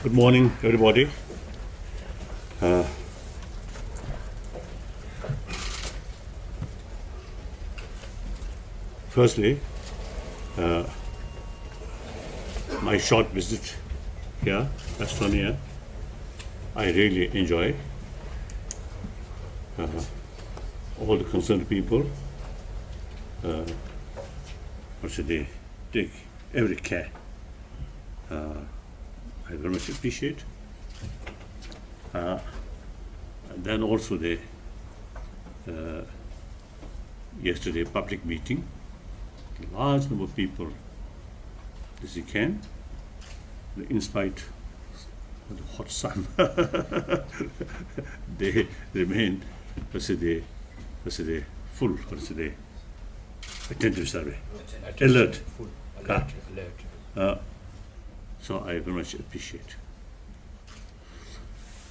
Good morning, everybody. Firstly, my short visit here, Estonia, I really enjoy. All the concerned people, they take every care. I very much appreciate. And then also the yesterday public meeting, large number of people as you can, in spite of the hot sun, they remain, full, attentive survey, alert. Full alert. So I very much appreciate.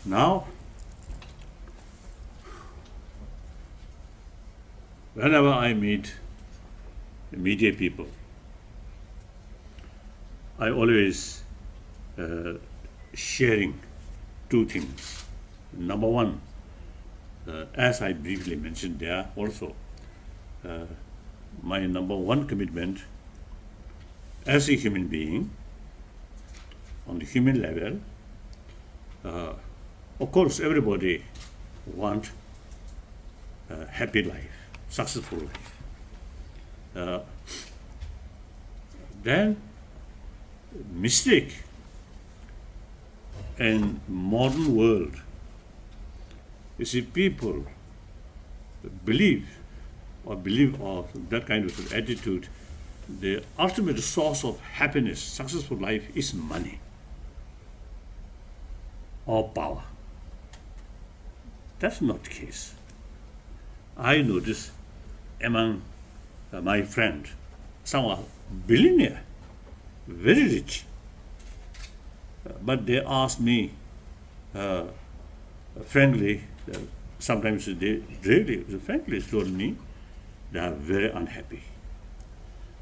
Now, whenever I meet the media people, I always sharing two things. Number one, as I briefly mentioned there also, my number one commitment as a human being, on the human level, of course, everybody want a happy life, successful life. Then, mistake in modern world, you see, people believe or that kind of attitude, the ultimate source of happiness, successful life is money or power. That's not the case. I notice among my friend, some are billionaire, very rich, but they ask me frankly, sometimes they really frankly told me they are very unhappy,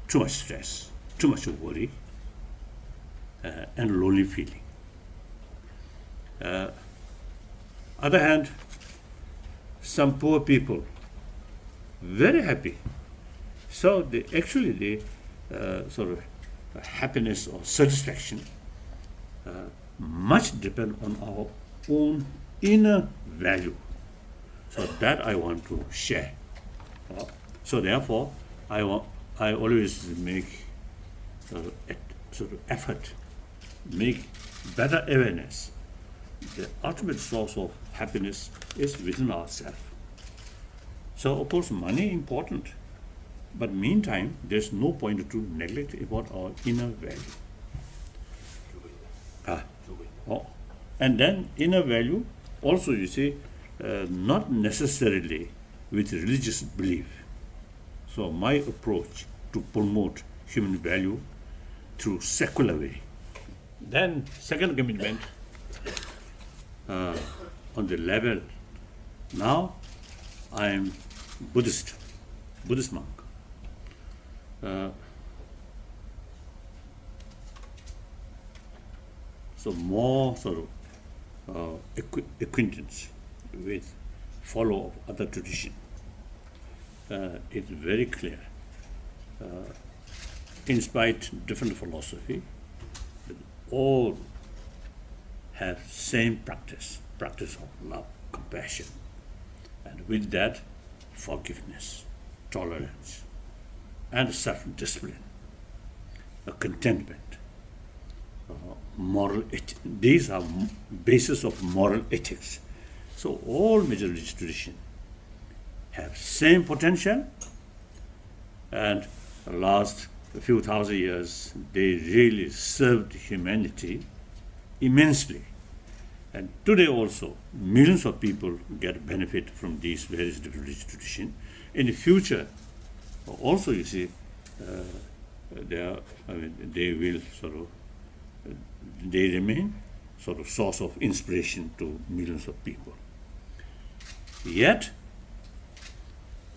too much stress, too much worry, and lonely feeling. Other hand, some poor people, very happy. So they actually sort of happiness or satisfaction much depend on our own inner value. So that I want to share. So therefore, I always make sort of effort, make better awareness. The ultimate source of happiness is within ourselves. So of course money important, but meantime there's no point to neglect about our inner value. And then inner value also, you see, not necessarily with religious belief. So my approach to promote human value through secular way. Then second commitment, on the level, now I am Buddhist monk. So more sort of acquaintance with follow of other tradition. It's very clear. In spite different philosophy, all have same practice of love, compassion, and with that, forgiveness, tolerance, and self-discipline, contentment, moral ethics. These are basis of moral ethics. So all major religious traditions have same potential, and the last few thousand years, they really served humanity immensely. And today also, millions of people get benefit from these various different religious traditions. In the future, also you see, they will sort of, they remain sort of source of inspiration to millions of people. Yet,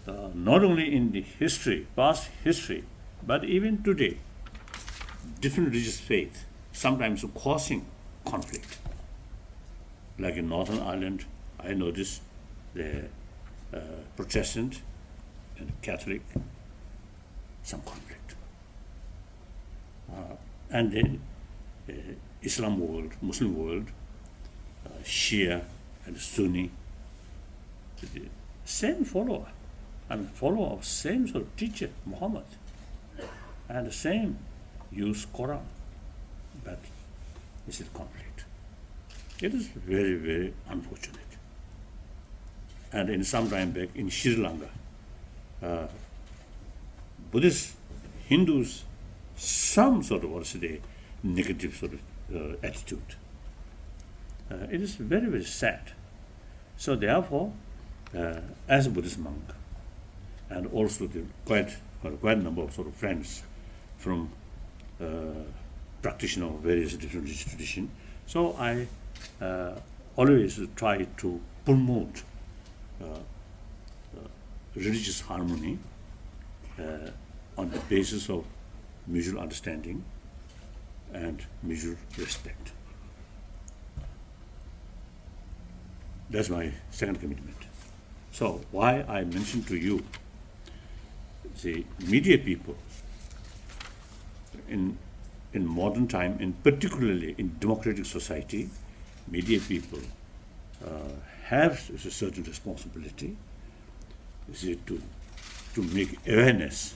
not only in the history, past history, but even today, different religious faith sometimes causing conflict. Like in Northern Ireland, I noticed the Protestant and Catholic, some conflict. And then Islam world, Muslim world, Shia and Sunni, the same follower, and follower of same sort of teacher, Muhammad, and the same use Quran, but this is conflict. It is very, very unfortunate. And in some time back in Sri Lanka, Buddhists, Hindus, some sort of, negative sort of attitude. It is very, very sad. So therefore, as a Buddhist monk, and also the quite a number of sort of friends from practitioner of various different religious traditions, so I always try to promote religious harmony on the basis of mutual understanding and mutual respect. That's my second commitment. So why I mentioned to you, the media people in modern time, and particularly in democratic society, media people have a certain responsibility, to make awareness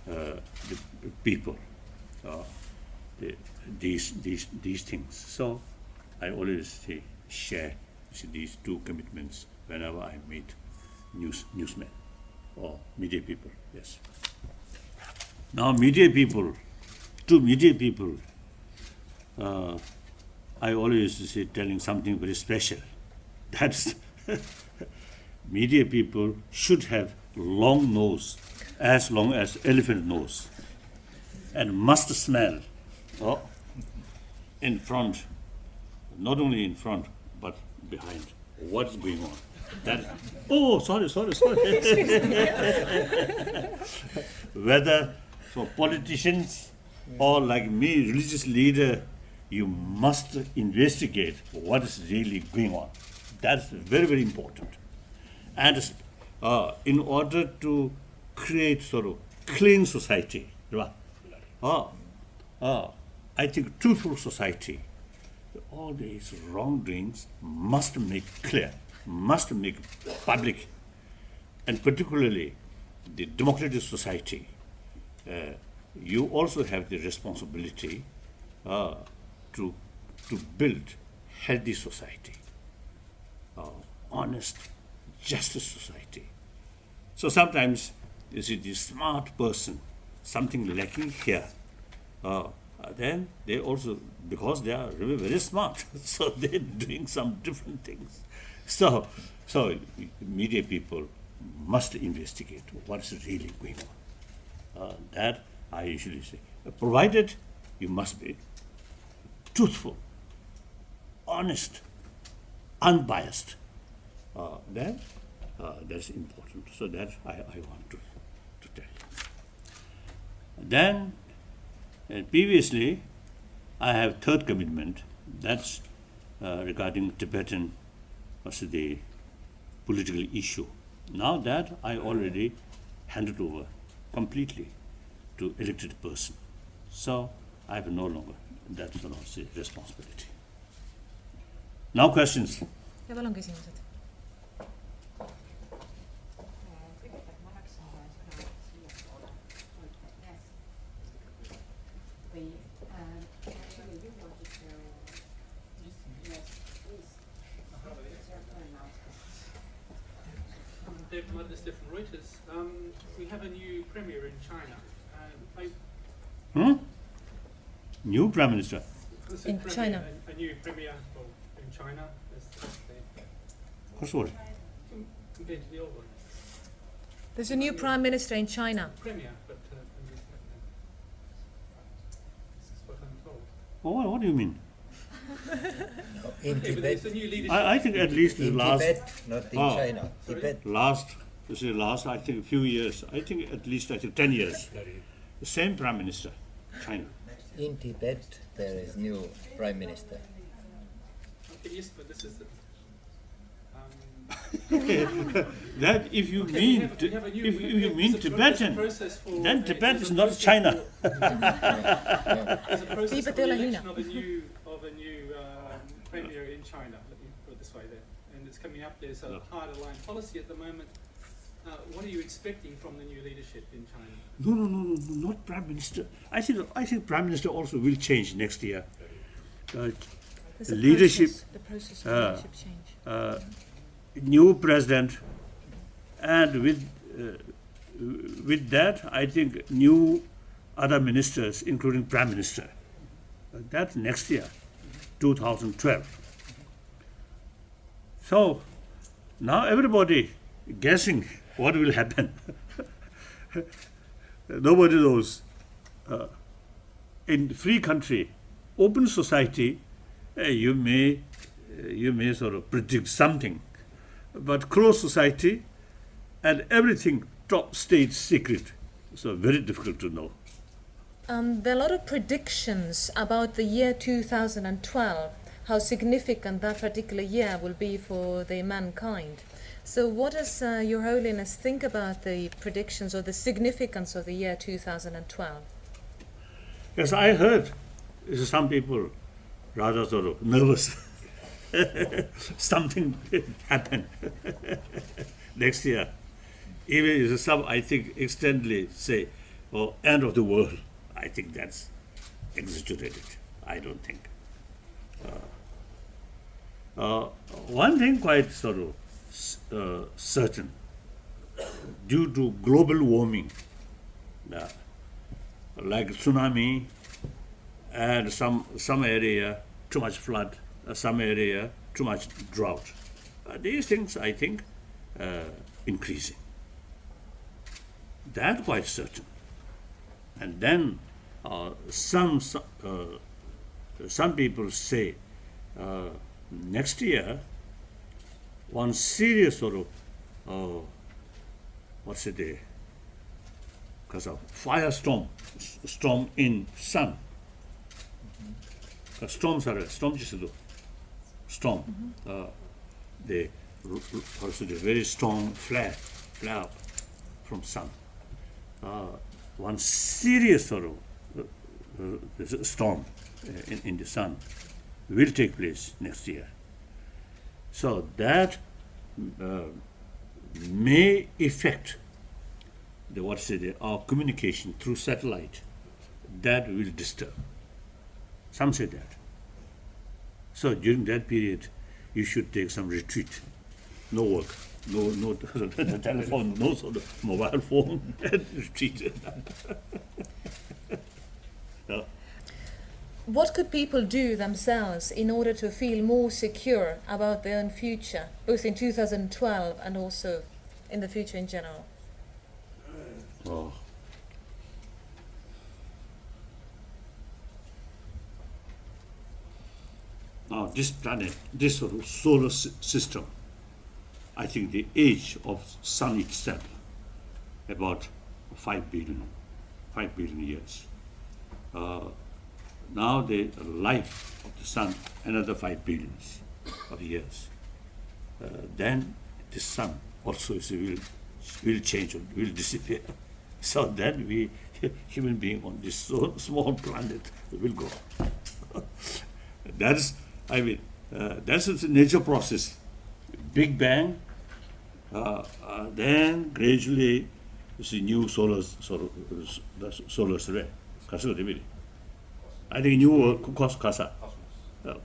the people these things. So I always share these two commitments whenever I meet newsmen or media people. Yes. Now to media people, I always say telling something very special. That's media people should have long nose, as long as elephant nose, and must smell in front, not only in front, but behind. What's going on? That, oh, sorry. Whether for politicians or like me, religious leader, you must investigate what is really going on. That's very, very important. And in order to create sort of clean society, I think truthful society, all these wrongdoings must make clear, must make public, and particularly the democratic society. You also have the responsibility to build healthy society, honest, justice society. So sometimes you see the smart person, something lacking here, then they also, because they are really very smart, so they're doing some different things. So media people must investigate what's really going on. That I usually say. Provided you must be truthful, honest, unbiased. Then that's important. So that I want to tell you. Then previously I have third commitment. That's regarding Tibetan, the political issue. Now that I already handed over completely to elected person. So I have no longer that sort of responsibility. Now questions. Ja palun küsimused. Different Reuters. We have a new premier in China. New Prime Minister? In China. A new premier in China. What's what? Compared to the old one. There's a new prime minister in China. Premier, but this is what I'm told. Oh, what do you mean? In Okay, but Tibet, there's a new leadership. I think at least the in last Tibet, not in China. Sorry? Tibet. last I think few years, I think at least 10 years. The same Prime Minister, China. In Tibet, there is new prime minister. Okay, yes, but this is the. That if you mean if you mean Tibetan, then Tibet is not China. There's a process Tibet for ei the ole Hiina. election of a new premier in China. Let me put it this way there, and it's coming up. There's a hard line policy at the moment. What are you expecting from the new leadership in China? No, not prime minister. I think prime minister also will change next year. There's a Leadership, process, the process of leadership change. New president, and with that, I think new other ministers, including prime minister. That next year, 2012. So now everybody guessing what will happen. Nobody knows. In free country, open society, you may sort of predict something, but closed society and everything top state secret, so very difficult to know. There are a lot of predictions about the year 2012, how significant that particular year will be for the mankind. So what does Your Holiness think about the predictions or the significance of the year 2012? Yes, I heard some people rather sort of nervous. Something happened next year. Even some, I think, extendedly say, "Oh, end of the world." I think that's exaggerated. I don't think. One thing quite sort of certain, due to global warming, like tsunami, and some area too much flood, some area too much drought. These things, I think, increasing. That's quite certain. And then some people say next year one serious sort of what's it? Because of firestorm, storm in sun. Storms are storm. They also the very strong flare up from sun. One serious sort of storm in the sun will take place next year. So that may affect our communication through satellite. That will disturb. Some say that. So during that period, you should take some retreat. No work, no telephone, no sort of mobile phone, and retreat. What could people do themselves in order to feel more secure about their own future, both in 2012 and also in the future in general? Oh. Now this planet, this sort of solar system, I think the age of sun itself, about 5 billion years. Now the life of the sun, another 5 billion of years. Then the sun also will change, will disappear. So then we, human being on this so small planet, will go. That's the nature process. Big Bang, then gradually you see new solar array. I think new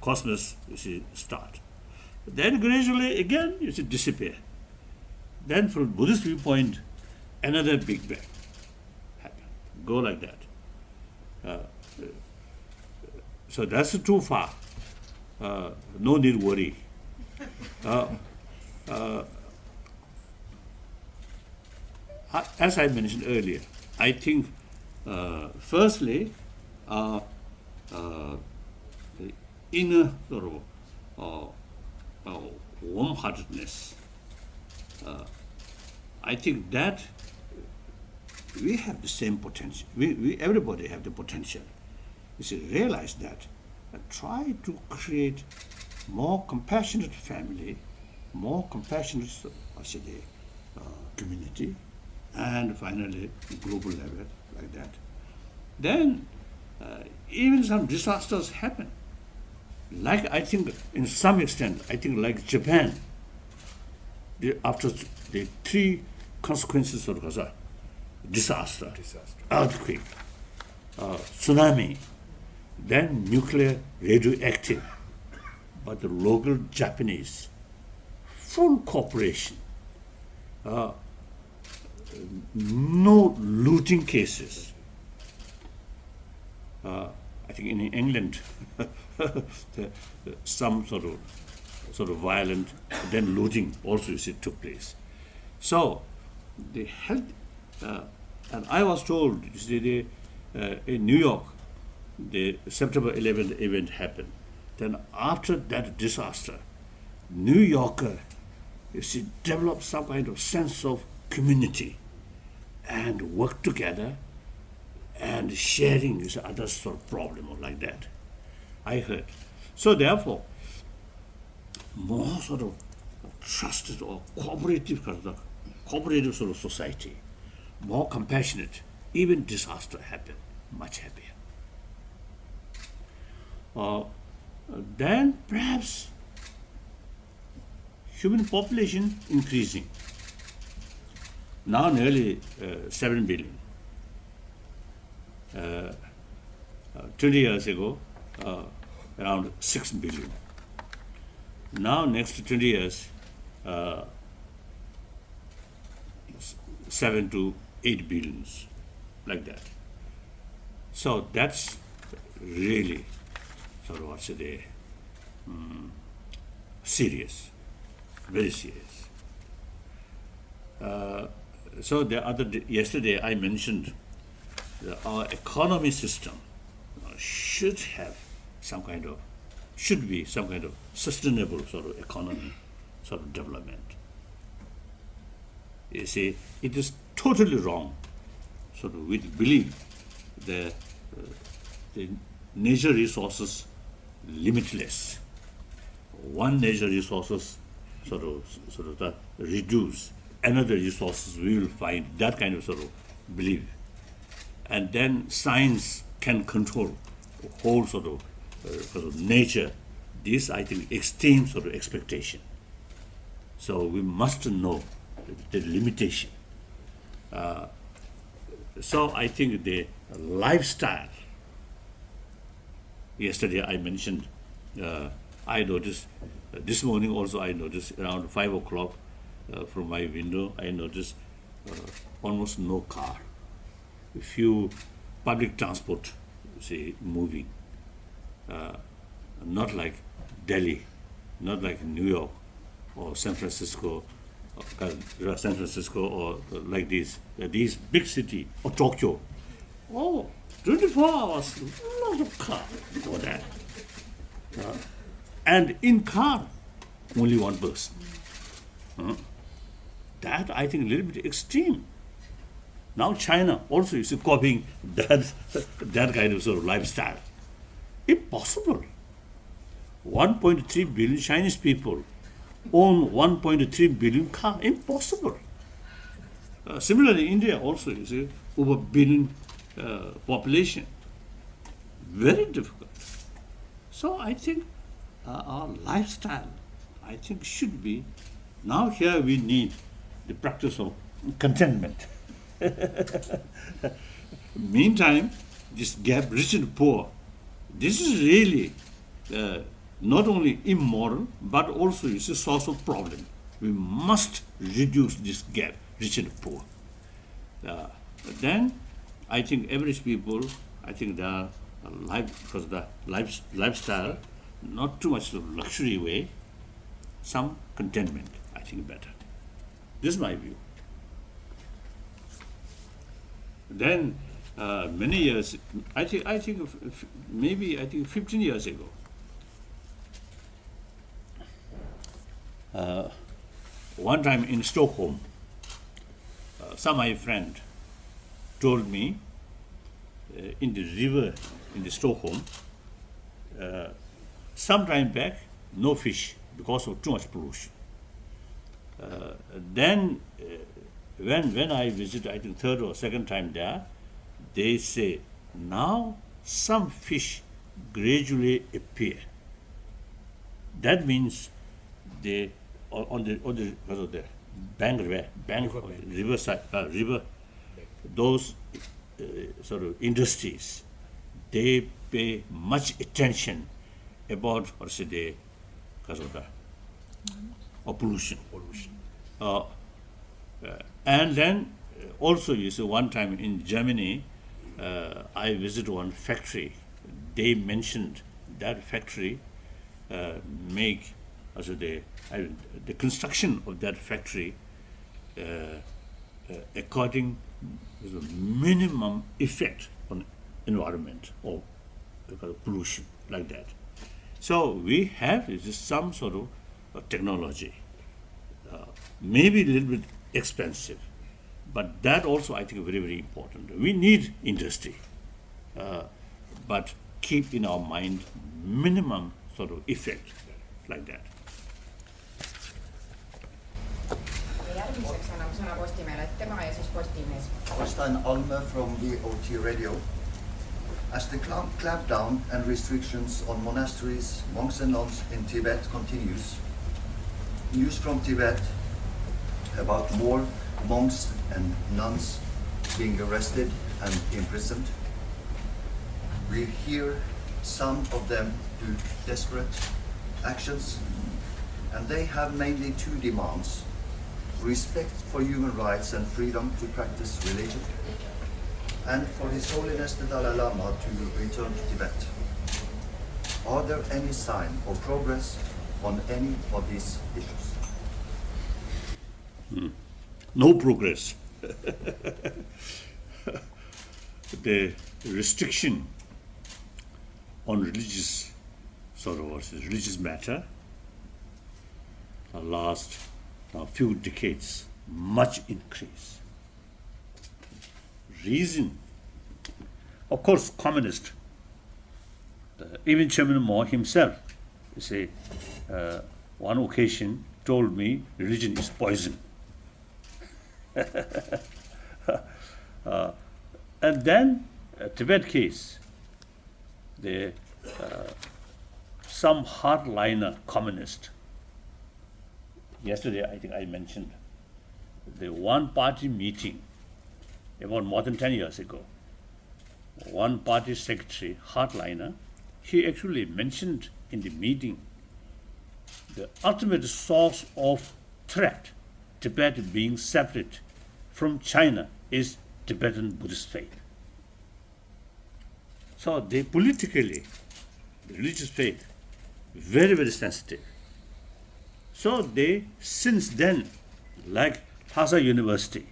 cosmos you see start. Then gradually again you see disappear. Then from Buddhist viewpoint, another Big Bang happen. Go like that. So that's too far. No need worry. As I mentioned earlier, I think firstly, the inner sort of warm-heartedness. I think that we have the same potential. We everybody have the potential you see, realize that and try to create more compassionate family, more compassionate, I should say, community, and finally global level like that. Then even some disasters happen. Like I think in some extent, I think like Japan, after the three consequences of disaster, earthquake, tsunami, then nuclear radioactive, but the local Japanese, full cooperation, no looting cases. I think in England, some sort of violent, then looting also you see took place. So the health, and I was told, you see, in New York, the September 11th event happened. Then after that disaster, New Yorker, you see, developed some kind of sense of community and work together and sharing with others sort of problem or like that. I heard. So therefore, more sort of trusted or cooperative sort of society, more compassionate, even disaster happen, much happier. Then perhaps human population increasing. Now nearly 7 billion. 20 years ago, around 6 billion. Now next 20 years, 7 to 8 billions, like that. So that's really sort of what's the serious, very serious. So the other day, yesterday I mentioned that our economy system should be some kind of sustainable sort of economy, sort of development. You see, it is totally wrong. Sort of we believe the nature resources limitless. One nature resources sort of reduce, another resources we will find, that kind of sort of belief. And then science can control the whole sort of nature. This, I think, extreme sort of expectation. So we must know the limitation. So I think the lifestyle, yesterday I mentioned, I noticed, this morning also I noticed around 5 o'clock from my window, I noticed almost no car. A few public transport, say, moving. Not like Delhi, not like New York or San Francisco, or like these big city or Tokyo. Oh, 24 hours, lot of car for that. And in car, only one person. That I think a little bit extreme. Now China also is copying that kind of sort of lifestyle. Impossible. 1.3 billion Chinese people own 1.3 billion car. Impossible. Similarly, India also is over billion population. Very difficult. So I think our lifestyle, I think, should be, now here we need the practice of contentment. Meantime, this gap, rich and poor, this is really not only immoral, but also is a source of problem. We must reduce this gap, rich and poor. Then, I think average people, I think their lifestyle, not too much of luxury way, some contentment, I think better. This is my view. Then many years, I think maybe 15 years ago, one time in Stockholm, some my friend told me in the river in the Stockholm. Some time back, no fish because of too much pollution. Then, when I visited, I think third or second time there, they say now some fish gradually appear. That means they on the because of the riverside river, those sort of industries, they pay much attention about what say the because of the pollution. And then also you see one time in Germany, I visited one factory. They mentioned that factory make also the construction of that factory according to the minimum effect on environment or because of pollution like that. So we have some sort of technology, maybe a little bit expensive, but that also I think very, very important. We need industry, but keep in our mind minimum sort of effect like that. Järgmiseks anname sõna Postimehele tema ja siis Postimees. Stein Alme from VOT Radio. As the clampdown and restrictions on monasteries, monks and nuns in Tibet continues, news from Tibet about more monks and nuns being arrested and imprisoned. We hear some of them do desperate actions, and they have mainly two demands: respect for human rights and freedom to practice religion, and for His Holiness the Dalai Lama to return to Tibet. Are there any sign of progress on any of these issues? No progress. The restriction on religious religious matter the last few decades much increase. Reason, of course, communist. Even Chairman Mao himself, you say, one occasion told me religion is poison. And then Tibet case, some hardliner communist. Yesterday, I think I mentioned the one-party meeting about more than 10 years ago. One-party secretary, hardliner, he actually mentioned in the meeting the ultimate source of threat, Tibet being separate from China, is Tibetan Buddhist faith. So they politically, the religious faith, very, very sensitive. So they, since then, like Lhasa University,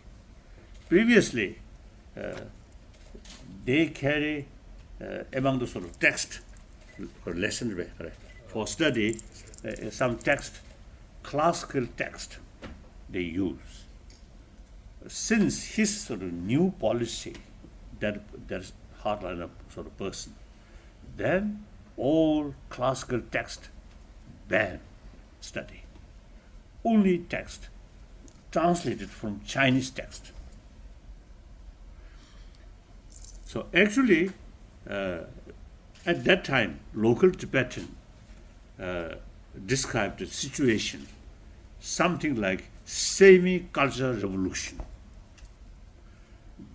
previously they carry among the sort of text or lesson for study, some text, classical text they use. Since his sort of new policy, that's hardliner sort of person, then all classical text ban study. Only text translated from Chinese text. So actually, at that time, local Tibetan described the situation something like semi-cultural revolution.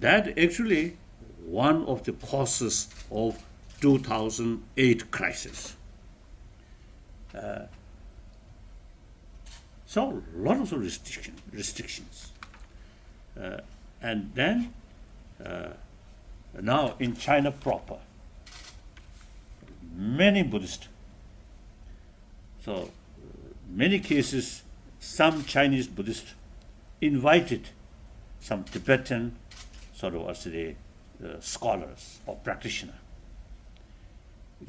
That actually one of the causes of 2008 crisis. So a lot of restrictions. And then now in China proper, many Buddhists. So many cases, some Chinese Buddhists invited some Tibetan sort of scholars or practitioners,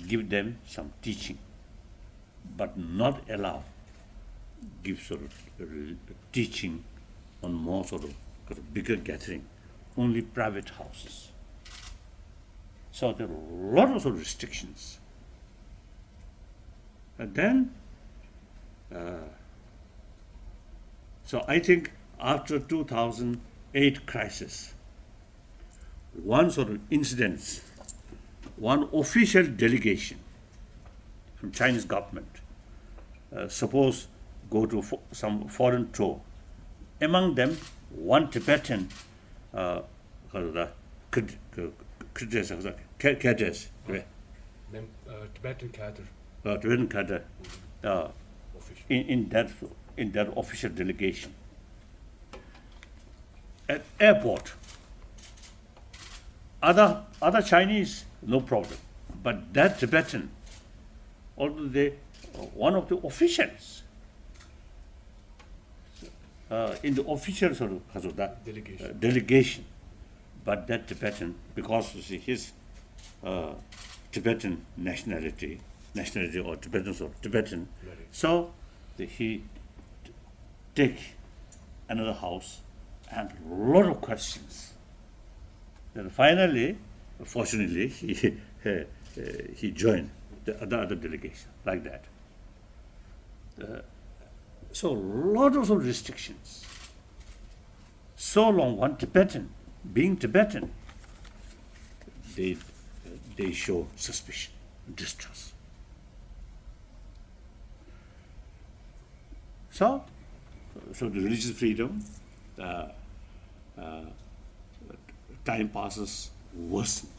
give them some teaching, but not allow give sort of teaching on more sort of bigger gathering, only private houses. So there are a lot of restrictions. And then, so I think after 2008 crisis, one sort of incident, one official delegation from Chinese government, suppose go to some foreign tour. Among them, one Tibetan cadres, Tibetan cadre. Tibetan cadre, Official. in that official delegation. At airport, other Chinese, no problem, but that Tibetan, although they one of the officials in the official sort of delegation, but that Tibetan, because you see his Tibetan nationality or Tibetan Tibetan, so he take another house and a lot of questions. Then finally, fortunately, he joined the other delegation like that. So a lot of restrictions. So long, one Tibetan, being Tibetan, they show suspicion, distrust. So the religious freedom, time passes worsened.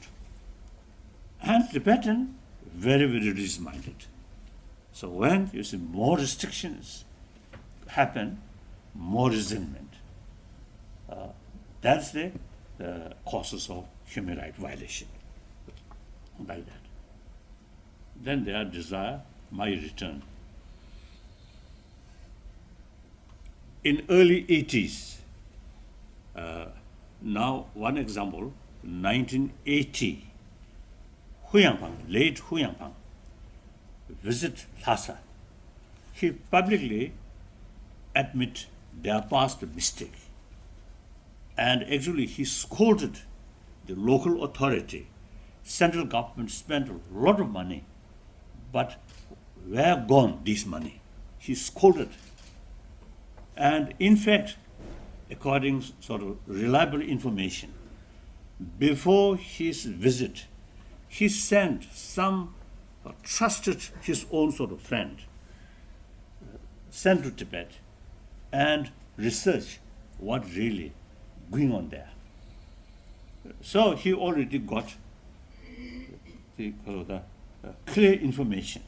And Tibetan, very, very religious-minded. So when you see more restrictions happen, more resentment. That's the causes of human rights violation. Like that. Then their desire, my return. In early 80s, now one example, 1980, late Hu Yangpang, visit Lhasa. He publicly admit their past mistake. And actually he scolded the local authority. Central government spent a lot of money, but where gone this money? He scolded. And in fact, according sort of reliable information, before his visit, he sent some trusted his own sort of friend, sent to Tibet and research what really going on there. So he already got the clear information.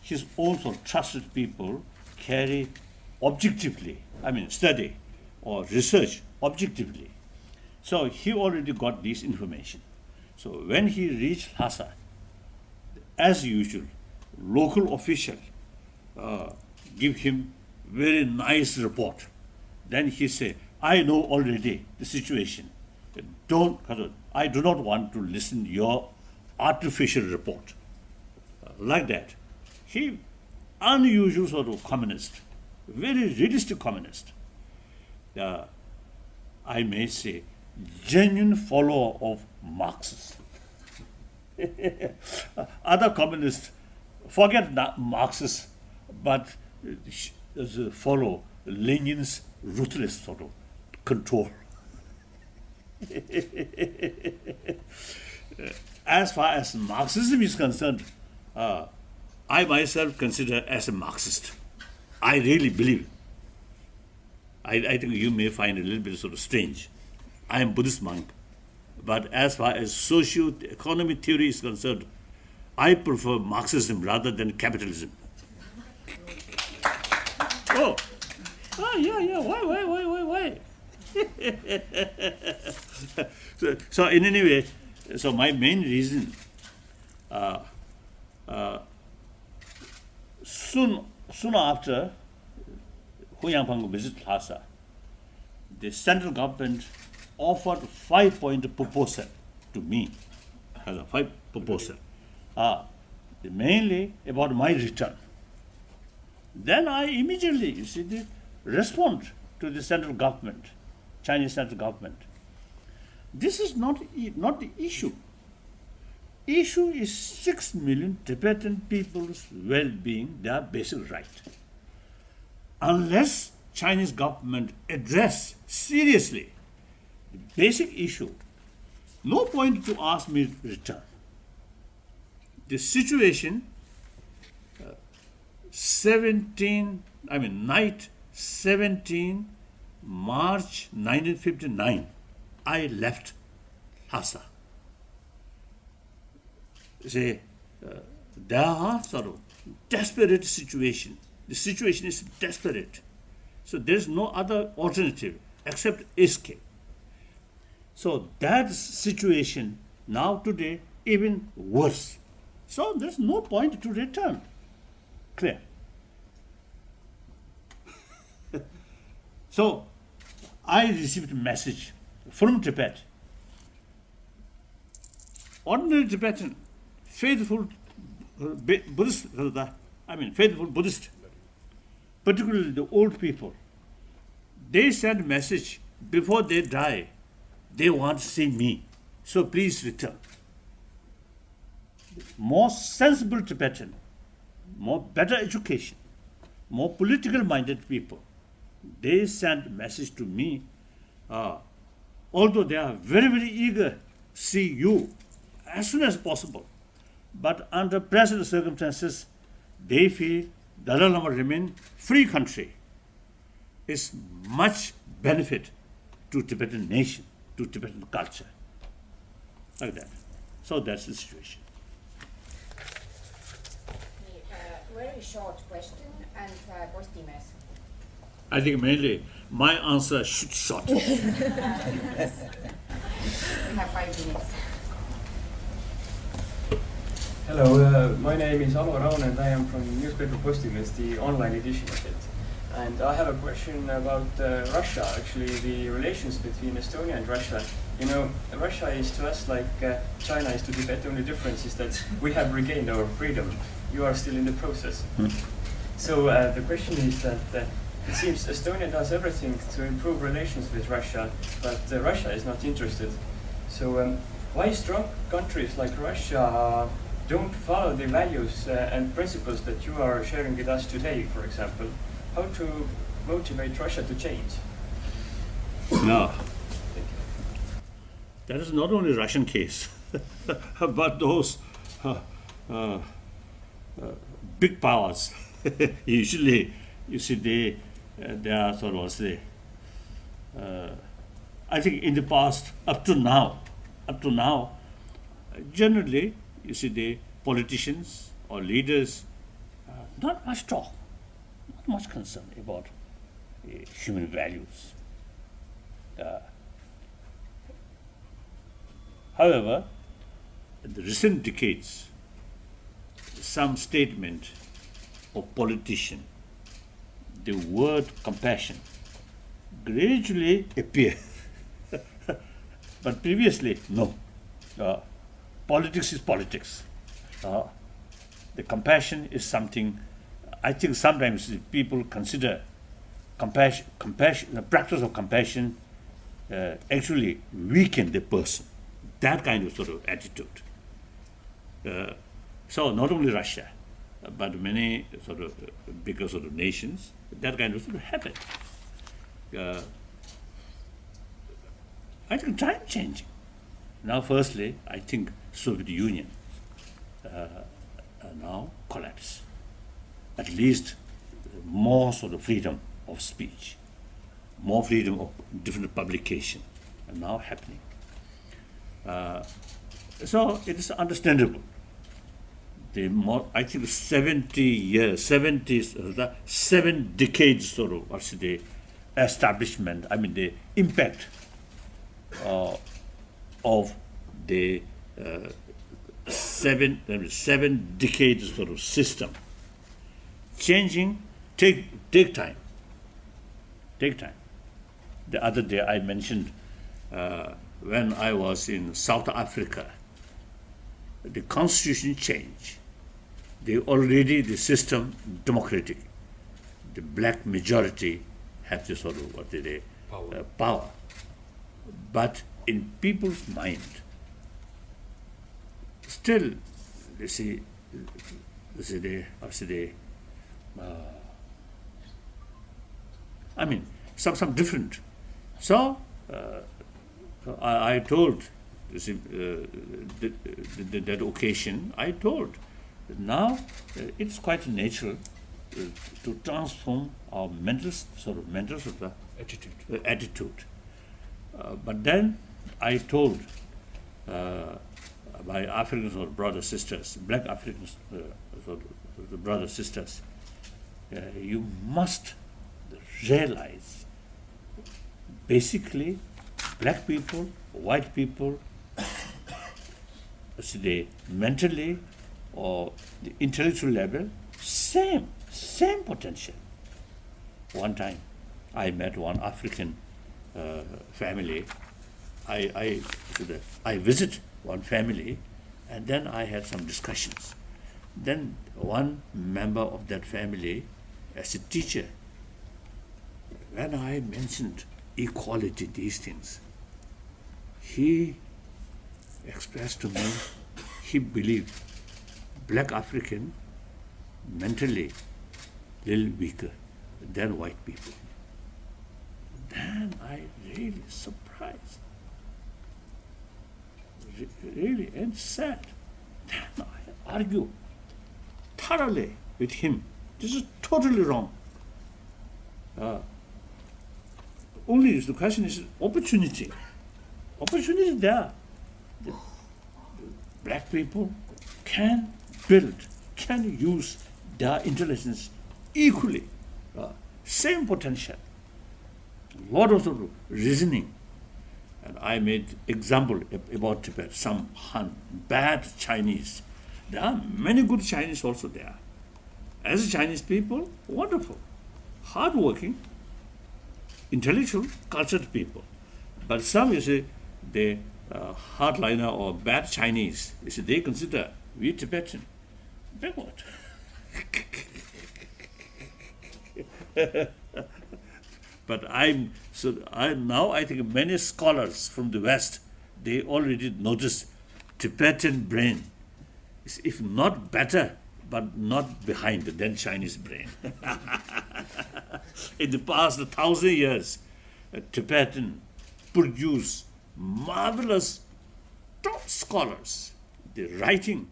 His own sort of trusted people carry objectively, study or research objectively. So he already got this information. So when he reached Lhasa, as usual, local official give him very nice report. Then he say, I know already the situation. I do not want to listen to your artificial report. Like that. He, unusual sort of communist, very realistic communist. I may say, genuine follower of Marxists. Other communists forget Marxists, but follow Lenin's ruthless sort of control. As far as Marxism is concerned, I myself consider as a Marxist. I really believe. I think you may find it a little bit sort of strange. I am Buddhist monk, but as far as socio-economic theory is concerned, I prefer Marxism rather than capitalism. Yeah. Why? So in any way, so my main reason, soon after Hu Yangpang visited Lhasa, the central government offered 5-point proposal to me, as a 5 proposal, mainly about my return. Then I immediately, respond to the central government, Chinese central government. This is not the issue. issue is 6 million Tibetan people's well-being, their basic right. Unless Chinese government address seriously the basic issue, no point to ask me to return. The situation, night 17 March 1959, I left Lhasa. There are sort of desperate situation. The situation is desperate. So there's no other alternative except escape. So that situation now today even worse. So there's no point to return. Clear? So I received a message from Tibet. Ordinary Tibetan, faithful faithful Buddhist, particularly the old people, they send message before they die. They want to see me, so please return. More sensible Tibetan, more better education, more political minded people, they send message to me, although they are very, very eager to see you as soon as possible. But under present circumstances, they feel Dalai Lama remain free country is much benefit to Tibetan nation, to Tibetan culture, like that. So that's the situation. Very short question and Postimees. I think mainly my answer should short. We have 5 minutes. Hello, my name is Alo Raun and I am from newspaper Postimees, the online edition of it. And I have a question about Russia, actually, the relations between Estonia and Russia. You know, Russia is to us like China is to Tibet. The only difference is that we have regained our freedom. You are still in the process. So the question is that it seems Estonia does everything to improve relations with Russia, but Russia is not interested. So why strong countries like Russia don't follow the values and principles that you are sharing with us today, for example? How to motivate Russia to change? No. That is not only Russian case, but those big powers. Usually, you see, they are sort of say. I think in the past, up to now, generally, you see, the politicians or leaders, not much talk, not much concern about human values. However, in the recent decades, some statement of politician, the word compassion gradually appear. But previously, no. Politics is politics. The compassion is something, I think sometimes people consider compassion, the practice of compassion actually weaken the person. That kind of sort of attitude. So not only Russia, but many sort of bigger sort of nations, that kind of sort of habit. I think time changing. Now, firstly, I think Soviet Union now collapse. At least more sort of freedom of speech, more freedom of different publication, are now happening. So it is understandable. I think 70 years, 7 decades sort of, what's the establishment, I mean the impact of the 7 decades sort of system. Changing take time. The other day I mentioned when I was in South Africa, the constitution changed. The system democratic. The black majority have the sort of power. But in people's mind, still, you see, I mean, some different. So I told, you see, that occasion, I told, now it's quite natural to transform our mental attitude. But then I told my African sort of brothers, sisters, black African sort of brothers, sisters, you must realize basically black people, white people, they mentally or the intellectual level, same potential. One time I met one African family. I visit one family, and then I had some discussions. Then one member of that family, as a teacher, when I mentioned equality, these things, he expressed to me he believed black African mentally little weaker than white people. Then I really surprised, really and sad. Then I argue thoroughly with him. This is totally wrong. Only the question is opportunity. Opportunity is there. The black people can build, can use their intelligence equally. Same potential. Lot of sort of reasoning. And I made example about Tibet, some Han, bad Chinese. There are many good Chinese also there. As Chinese people, wonderful, hardworking, intellectual, cultured people. But some, you see, they hardliner or bad Chinese, you see, they consider we Tibetan backward. But now I think many scholars from the West, they already notice Tibetan brain is, if not better, but not behind than Chinese brain. In the past 1,000 years, Tibetan produced marvelous top scholars. The writing,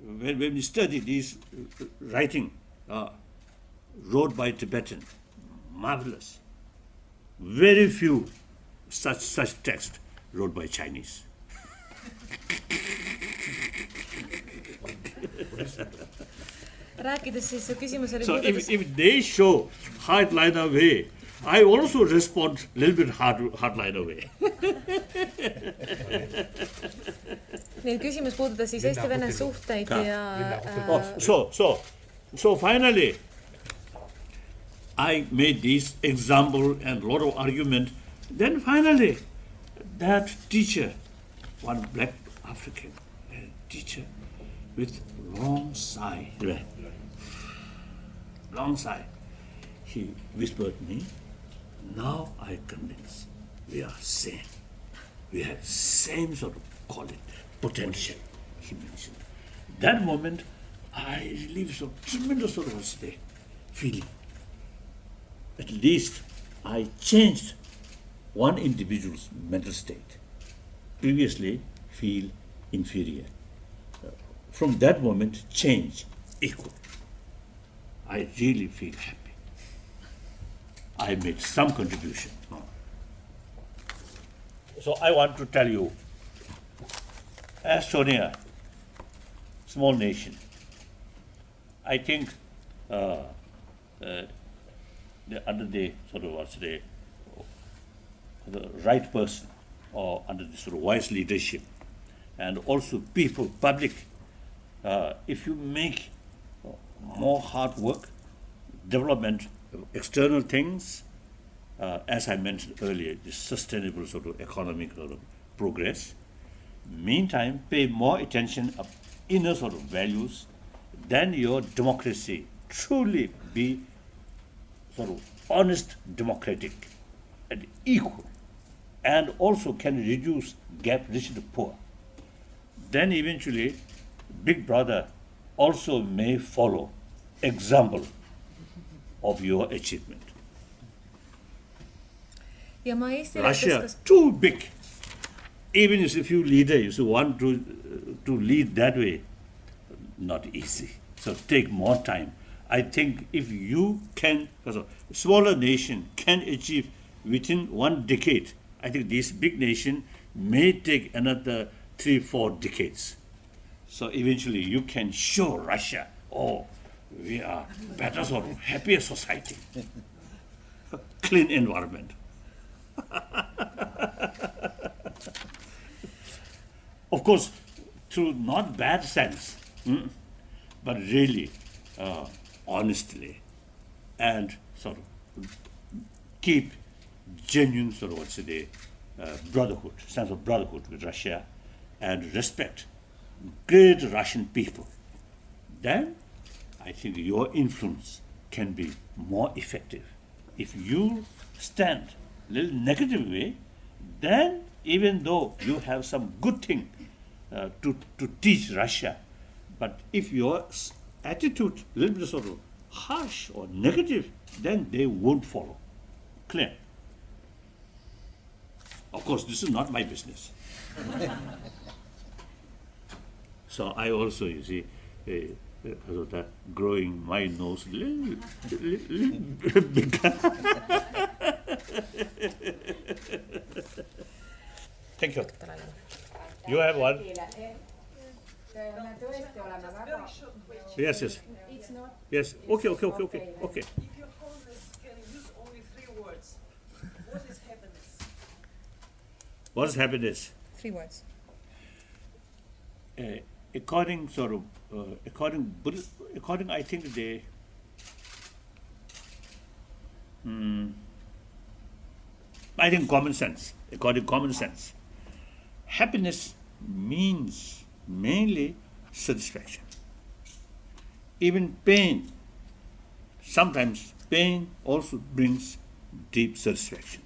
when we study these writing, wrote by Tibetan, marvelous. Very few such text wrote by Chinese. rääkides siis su küsimus oli So if they show hardliner way, I also respond a little bit hardliner way. nii, küsimus puudutas siis Eesti-Vene suhteid ja So finally, I made this example and lot of argument. Then finally, that teacher, one black African teacher with long sigh, he whispered me, now I convince we are same. We have same sort of quality, potential, he mentioned. That moment, I relieved some tremendous sort of feeling. At least I changed one individual's mental state. Previously, feel inferior. From that moment, change, equal. I really feel happy. I made some contribution. So I want to tell you, Estonia, small nation, I think under the sort of the right person, or under the sort of wise leadership, and also people, public, if you make more hard work, development of external things, as I mentioned earlier, the sustainable sort of economic sort of progress. Meantime, pay more attention of inner sort of values, then your democracy truly be sort of honest, democratic, and equal, and also can reduce gap rich to poor, then eventually Big Brother also may follow example of your achievement. ja ma Eestile Russia too big. Even if you leaders want to lead that way, not easy. So take more time. I think if you can, because a smaller nation can achieve within 1 decade, I think this big nation may take another 3-4 decades. So eventually you can show Russia, oh, we are better sort of happier society, clean environment. Of course, through not bad sense, but really honestly, and sort of keep genuine sort of what's the brotherhood, sense of brotherhood with Russia, and respect great Russian people. Then I think your influence can be more effective. If you stand a little negative way, then even though you have some good thing to teach Russia, but if your attitude a little bit sort of harsh or negative, then they won't follow. Clear? Of course, this is not my business. So I also, you see, growing my nose a little bigger. Thank you. You have one? me tõesti oleme väga. Yes, yes. It's not. Yes. Okay. If your holiness can use only 3 words, what is happiness? What is happiness? 3 words. According sort of, according I think they, I think common sense. According common sense, happiness means mainly satisfaction. Even pain, sometimes pain also brings deep satisfaction.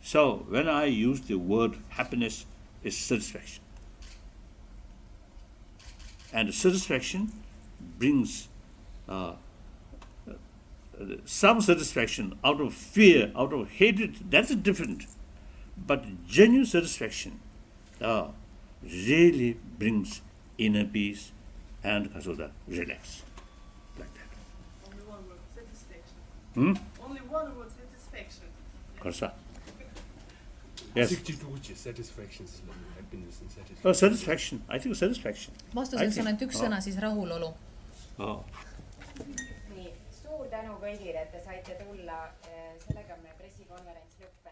So when I use the word happiness, is satisfaction. And satisfaction brings some satisfaction out of fear, out of hatred, that's different. But genuine satisfaction really brings inner peace and kasoda relax. Like that. Only one word, satisfaction. Hmm? Only one word, satisfaction. Korsa. Yes. Satisfaction, happiness and satisfaction. Oh, satisfaction. I think satisfaction. vastuseks on ainult üks sõna, siis rahulolu. Oh. nii, suur tänu kõigile, et te saite tulla, sellega on meie pressikonverents lõppenud.